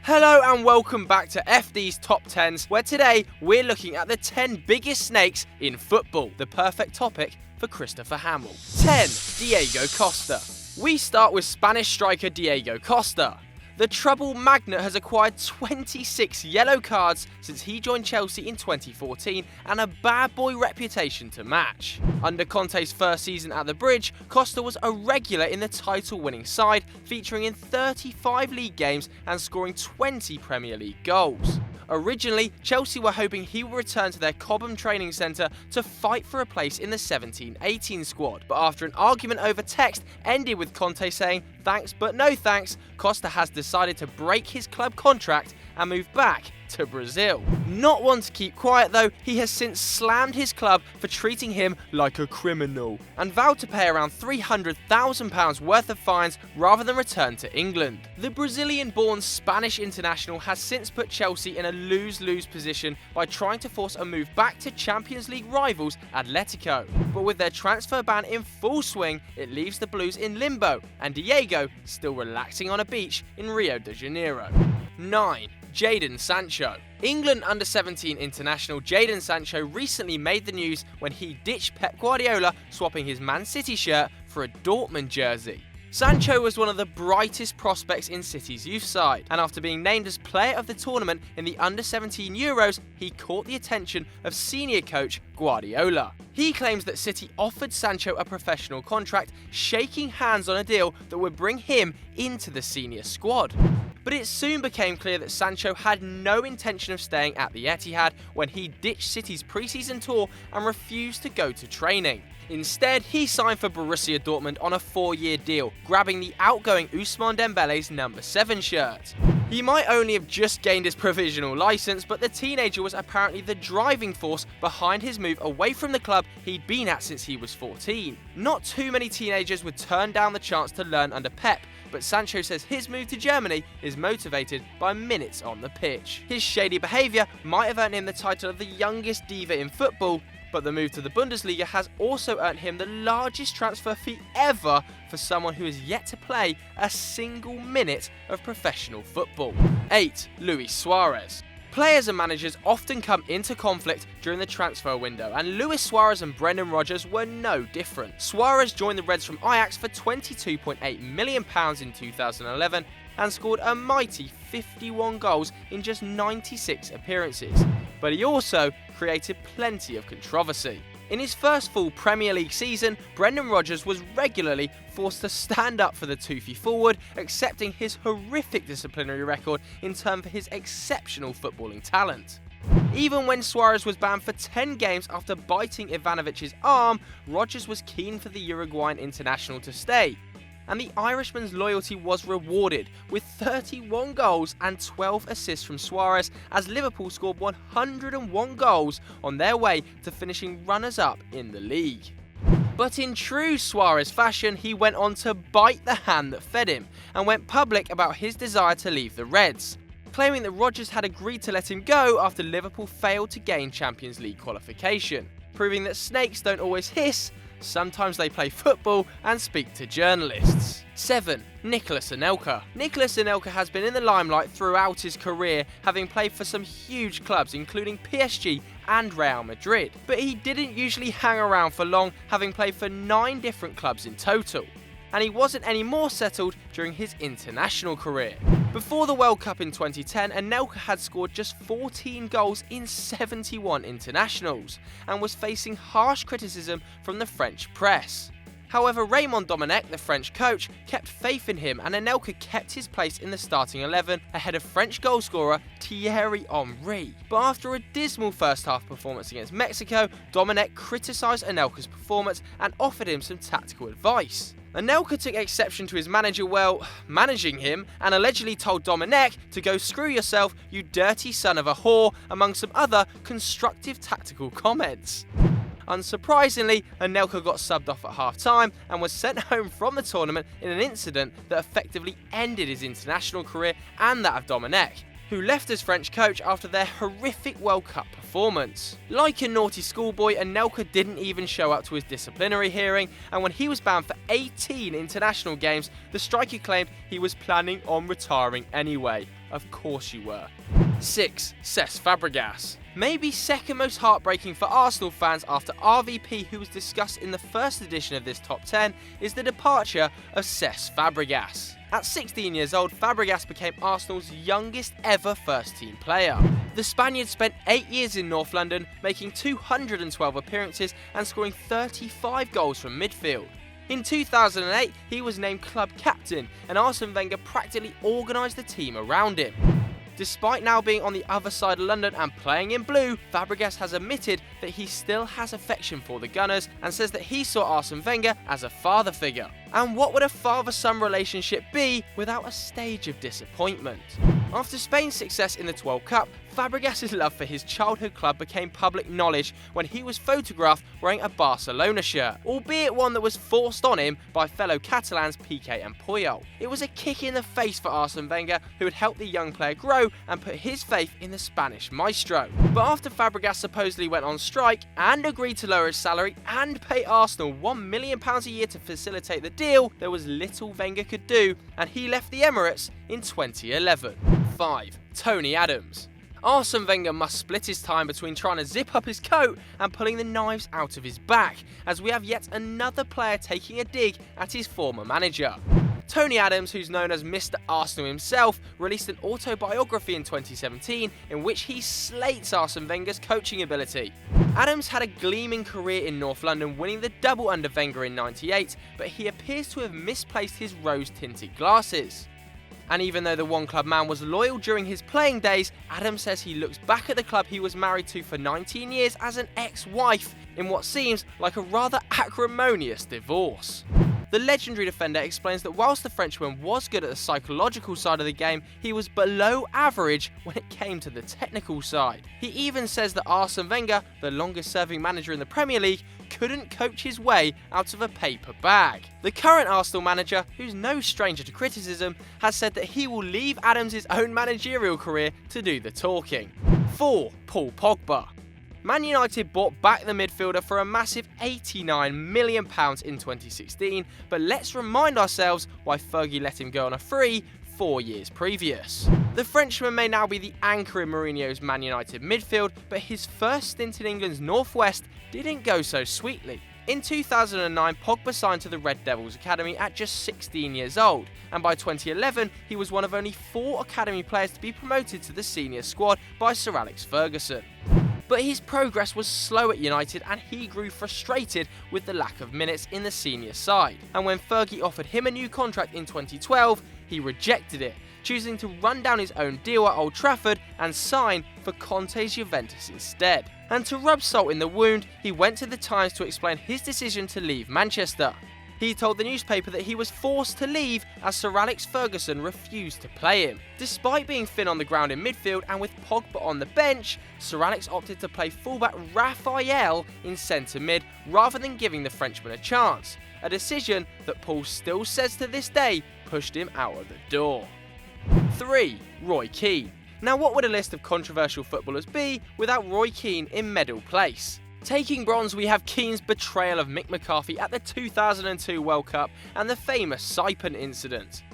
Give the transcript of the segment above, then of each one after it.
Hello and welcome back to FD's Top 10s, where today we're looking at the 10 biggest snakes in football, the perfect topic for Christopher Hamill. 10. Diego Costa. We start with Spanish striker Diego Costa. The trouble magnate has acquired 26 yellow cards since he joined Chelsea in 2014 and a bad boy reputation to match. Under Conte's first season at the Bridge, Costa was a regular in the title-winning side, featuring in 35 league games and scoring 20 Premier League goals. Originally, Chelsea were hoping he would return to their Cobham training centre to fight for a place in the 17-18 squad, but after an argument over text ended with Conte saying thanks but no thanks, Costa has decided to break his club contract and move back to Brazil. Not one to keep quiet though, he has since slammed his club for treating him like a criminal and vowed to pay around £300,000 worth of fines rather than return to England. The Brazilian-born Spanish international has since put Chelsea in a lose-lose position by trying to force a move back to Champions League rivals Atletico. But with their transfer ban in full swing, it leaves the Blues in limbo and Diego still relaxing on a beach in Rio de Janeiro. 9. Jadon Sancho. England under-17 international Jadon Sancho recently made the news when he ditched Pep Guardiola, swapping his Man City shirt for a Dortmund jersey. Sancho was one of the brightest prospects in City's youth side, and after being named as player of the tournament in the under-17 Euros, he caught the attention of senior coach Guardiola. He claims that City offered Sancho a professional contract, shaking hands on a deal that would bring him into the senior squad. But it soon became clear that Sancho had no intention of staying at the Etihad when he ditched City's pre-season tour and refused to go to training. Instead, he signed for Borussia Dortmund on a 4-year deal, grabbing the outgoing Ousmane Dembele's number 7 shirt. He might only have just gained his provisional license, but the teenager was apparently the driving force behind his move away from the club he'd been at since he was 14. Not too many teenagers would turn down the chance to learn under Pep, but Sancho says his move to Germany is motivated by minutes on the pitch. His shady behaviour might have earned him the title of the youngest diva in football, but the move to the Bundesliga has also earned him the largest transfer fee ever for someone who has yet to play a single minute of professional football. 8. Luis Suárez. Players and managers often come into conflict during the transfer window, and Luis Suárez and Brendan Rodgers were no different. Suárez joined the Reds from Ajax for £22.8 million in 2011 and scored a mighty 51 goals in just 96 appearances. But he also created plenty of controversy. In his first full Premier League season, Brendan Rodgers was regularly forced to stand up for the toothy forward, accepting his horrific disciplinary record in turn for his exceptional footballing talent. Even when Suárez was banned for 10 games after biting Ivanovic's arm, Rodgers was keen for the Uruguayan international to stay. And the Irishman's loyalty was rewarded with 31 goals and 12 assists from Suárez as Liverpool scored 101 goals on their way to finishing runners-up in the league. But in true Suárez fashion, he went on to bite the hand that fed him and went public about his desire to leave the Reds, claiming that Rodgers had agreed to let him go after Liverpool failed to gain Champions League qualification, proving that snakes don't always hiss. Sometimes they play football and speak to journalists. 7. Nicolas Anelka. Nicolas Anelka has been in the limelight throughout his career, having played for some huge clubs including PSG and Real Madrid. But he didn't usually hang around for long, having played for 9 different clubs in total. And he wasn't any more settled during his international career. Before the World Cup in 2010, Anelka had scored just 14 goals in 71 internationals and was facing harsh criticism from the French press. However, Raymond Domenech, the French coach, kept faith in him and Anelka kept his place in the starting 11 ahead of French goalscorer Thierry Henry. But after a dismal first half performance against Mexico, Domenech criticised Anelka's performance and offered him some tactical advice. Anelka took exception to his manager, managing him, and allegedly told Domenech to go screw yourself, you dirty son of a whore, among some other constructive tactical comments. Unsurprisingly, Anelka got subbed off at half-time and was sent home from the tournament in an incident that effectively ended his international career and that of Domenech, who left as French coach after their horrific World Cup performance. Like a naughty schoolboy, Anelka didn't even show up to his disciplinary hearing, and when he was banned for 18 international games, the striker claimed he was planning on retiring anyway. Of course you were. 6. Cesc Fàbregas. Maybe second most heartbreaking for Arsenal fans after RVP, who was discussed in the first edition of this top 10, is the departure of Cesc Fàbregas. At 16 years old, Fàbregas became Arsenal's youngest ever first-team player. The Spaniard spent 8 years in North London, making 212 appearances and scoring 35 goals from midfield. In 2008, he was named club captain, and Arsene Wenger practically organised the team around him. Despite now being on the other side of London and playing in blue, Fàbregas has admitted that he still has affection for the Gunners and says that he saw Arsene Wenger as a father figure. And what would a father-son relationship be without a stage of disappointment? After Spain's success in the 12 Cup, Fàbregas' love for his childhood club became public knowledge when he was photographed wearing a Barcelona shirt, albeit one that was forced on him by fellow Catalans Piqué and Puyol. It was a kick in the face for Arsene Wenger, who had helped the young player grow and put his faith in the Spanish maestro. But after Fàbregas supposedly went on strike and agreed to lower his salary and pay Arsenal £1 million a year to facilitate the deal, there was little Wenger could do, and he left the Emirates in 2011. 5. Tony Adams. Arsene Wenger must split his time between trying to zip up his coat and pulling the knives out of his back, as we have yet another player taking a dig at his former manager. Tony Adams, who's known as Mr. Arsenal himself, released an autobiography in 2017 in which he slates Arsene Wenger's coaching ability. Adams had a gleaming career in North London, winning the double under Wenger in '98, but he appears to have misplaced his rose-tinted glasses. And even though the one-club man was loyal during his playing days, Adams says he looks back at the club he was married to for 19 years as an ex-wife in what seems like a rather acrimonious divorce. The legendary defender explains that whilst the Frenchman was good at the psychological side of the game, he was below average when it came to the technical side. He even says that Arsene Wenger, the longest-serving manager in the Premier League, couldn't coach his way out of a paper bag. The current Arsenal manager, who's no stranger to criticism, has said that he will leave Adams' own managerial career to do the talking. 4. Paul Pogba. Man United bought back the midfielder for a massive £89 million in 2016, but let's remind ourselves why Fergie let him go on a free 4 years previous. The Frenchman may now be the anchor in Mourinho's Man United midfield, but his first stint in England's Northwest didn't go so sweetly. In 2009, Pogba signed to the Red Devils Academy at just 16 years old, and by 2011 he was one of only 4 academy players to be promoted to the senior squad by Sir Alex Ferguson. But his progress was slow at United and he grew frustrated with the lack of minutes in the senior side. And when Fergie offered him a new contract in 2012, he rejected it, choosing to run down his own deal at Old Trafford and sign for Conte's Juventus instead. And to rub salt in the wound, he went to the Times to explain his decision to leave Manchester. He told the newspaper that he was forced to leave as Sir Alex Ferguson refused to play him. Despite being thin on the ground in midfield and with Pogba on the bench, Sir Alex opted to play fullback Raphael in centre mid rather than giving the Frenchman a chance, a decision that Paul still says to this day pushed him out of the door. 3. Roy Keane. Now, what would a list of controversial footballers be without Roy Keane in middle place? Taking bronze, we have Keane's betrayal of Mick McCarthy at the 2002 World Cup and the famous Saipan incident.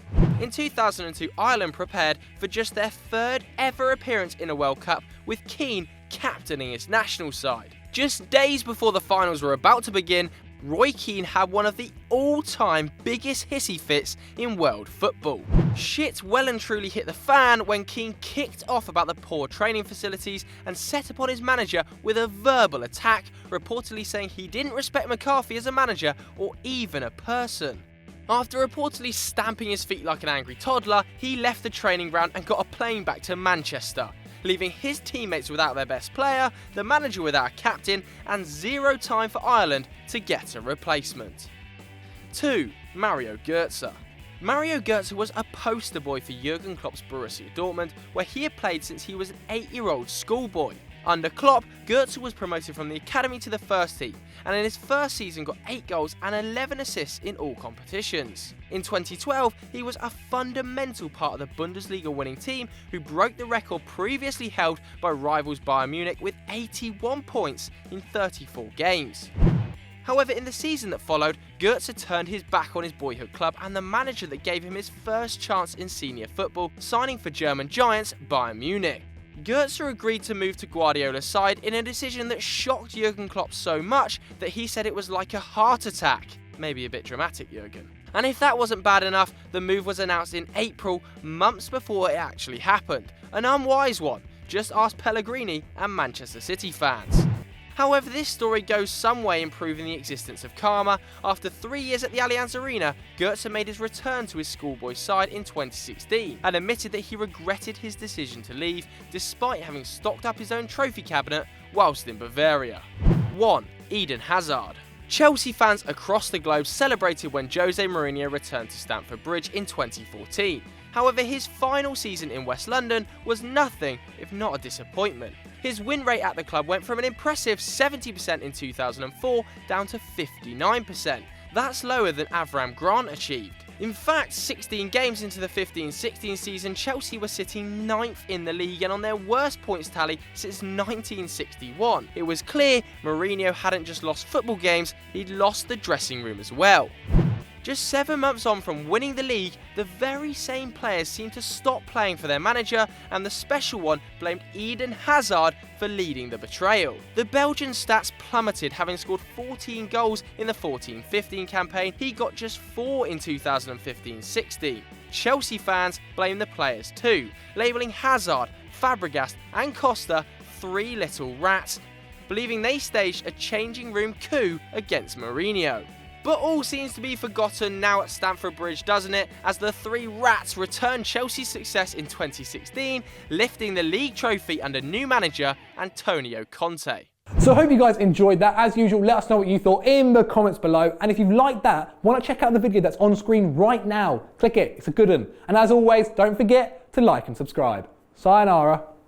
In 2002, Ireland prepared for just their 3rd ever appearance in a World Cup, with Keane captaining its national side. Just days before the finals were about to begin, Roy Keane had one of the all-time biggest hissy fits in world football. Shit well and truly hit the fan when Keane kicked off about the poor training facilities and set upon his manager with a verbal attack, reportedly saying he didn't respect McCarthy as a manager or even a person. After reportedly stamping his feet like an angry toddler, he left the training ground and got a plane back to Manchester, leaving his teammates without their best player, the manager without a captain, and zero time for Ireland to get a replacement. 2. Mario Götze. Mario Götze was a poster boy for Jurgen Klopp's Borussia Dortmund, where he had played since he was an 8-year-old schoolboy. Under Klopp, Götze was promoted from the academy to the first team, and in his first season got 8 goals and 11 assists in all competitions. In 2012, he was a fundamental part of the Bundesliga winning team, who broke the record previously held by rivals Bayern Munich with 81 points in 34 games. However, in the season that followed, Götze turned his back on his boyhood club and the manager that gave him his first chance in senior football, signing for German giants Bayern Munich. Götze agreed to move to Guardiola's side in a decision that shocked Jurgen Klopp so much that he said it was like a heart attack. Maybe a bit dramatic, Jurgen. And if that wasn't bad enough, the move was announced in April, months before it actually happened. An unwise one. Just ask Pellegrini and Manchester City fans. However, this story goes some way in proving the existence of karma. After 3 years at the Allianz Arena, Götze made his return to his schoolboy side in 2016 and admitted that he regretted his decision to leave, despite having stocked up his own trophy cabinet whilst in Bavaria. 1. Eden Hazard. Chelsea fans across the globe celebrated when Jose Mourinho returned to Stamford Bridge in 2014. However, his final season in West London was nothing if not a disappointment. His win rate at the club went from an impressive 70% in 2004 down to 59%. That's lower than Avram Grant achieved. In fact, 16 games into the 15-16 season, Chelsea were sitting 9th in the league and on their worst points tally since 1961. It was clear Mourinho hadn't just lost football games, he'd lost the dressing room as well. Just 7 months on from winning the league, the very same players seemed to stop playing for their manager, and the special one blamed Eden Hazard for leading the betrayal. The Belgian stats plummeted, having scored 14 goals in the 14-15 campaign. He got just 4 in 2015-16. Chelsea fans blame the players too, labelling Hazard, Fàbregas and Costa 3 little rats, believing they staged a changing room coup against Mourinho. But all seems to be forgotten now at Stamford Bridge, doesn't it, as the 3 rats return Chelsea's success in 2016, lifting the league trophy under new manager Antonio Conte. So I hope you guys enjoyed that. As usual, let us know what you thought in the comments below. And if you've liked that, why not check out the video that's on screen right now? Click it, it's a good one. And as always, don't forget to like and subscribe. Sayonara.